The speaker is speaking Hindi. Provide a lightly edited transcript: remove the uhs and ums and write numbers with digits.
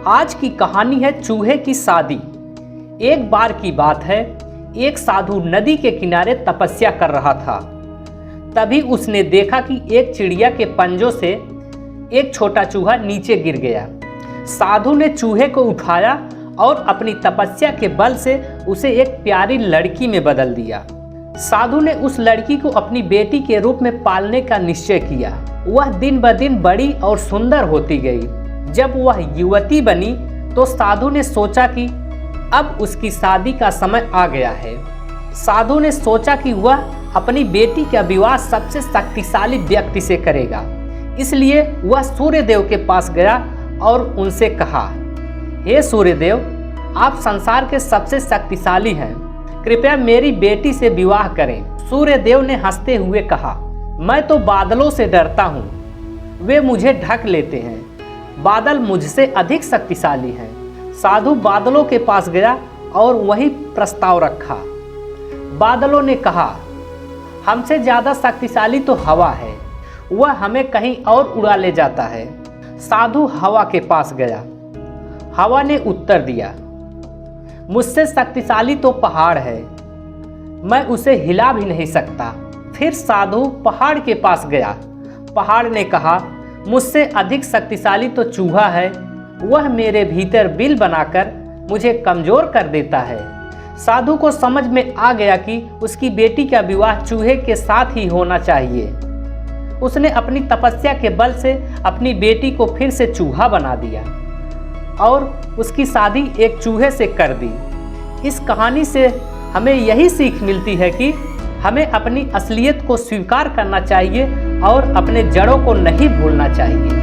आज की कहानी है चूहे की शादी। एक बार की बात है, एक साधु नदी के किनारे तपस्या कर रहा था। तभी उसने देखा कि एक चिड़िया के पंजों से एक छोटा चूहा नीचे गिर गया। साधु ने चूहे को उठाया और अपनी तपस्या के बल से उसे एक प्यारी लड़की में बदल दिया। साधु ने उस लड़की को अपनी बेटी के रूप में पालने का निश्चय किया। वह दिन ब दिन बड़ी और सुंदर होती गई। जब वह युवती बनी तो साधु ने सोचा कि अब उसकी शादी का समय आ गया है। साधु ने सोचा कि वह अपनी बेटी का विवाह सबसे शक्तिशाली व्यक्ति से करेगा। इसलिए वह सूर्यदेव के पास गया और उनसे कहा, हे सूर्यदेव, आप संसार के सबसे शक्तिशाली हैं, कृपया मेरी बेटी से विवाह करें। सूर्यदेव ने हंसते हुए कहा, मैं तो बादलों से डरता हूँ, वे मुझे ढक लेते हैं। बादल मुझसे अधिक शक्तिशाली हैं। साधु बादलों के पास गया और वही प्रस्ताव रखा। बादलों ने कहा, हमसे ज़्यादा शक्तिशाली तो हवा है, वह हमें कहीं और उड़ा ले जाता है। साधु हवा के पास गया। हवा ने उत्तर दिया, मुझसे शक्तिशाली तो पहाड़ है, मैं उसे हिला भी नहीं सकता। फिर साधु पहाड़ के पास गया। पहाड़ ने कहा, मुझसे अधिक शक्तिशाली तो चूहा है, वह मेरे भीतर बिल बनाकर मुझे कमज़ोर कर देता है। साधु को समझ में आ गया कि उसकी बेटी का विवाह चूहे के साथ ही होना चाहिए। उसने अपनी तपस्या के बल से अपनी बेटी को फिर से चूहा बना दिया और उसकी शादी एक चूहे से कर दी। इस कहानी से हमें यही सीख मिलती है कि हमें अपनी असलियत को स्वीकार करना चाहिए और अपने जड़ों को नहीं भूलना चाहिए।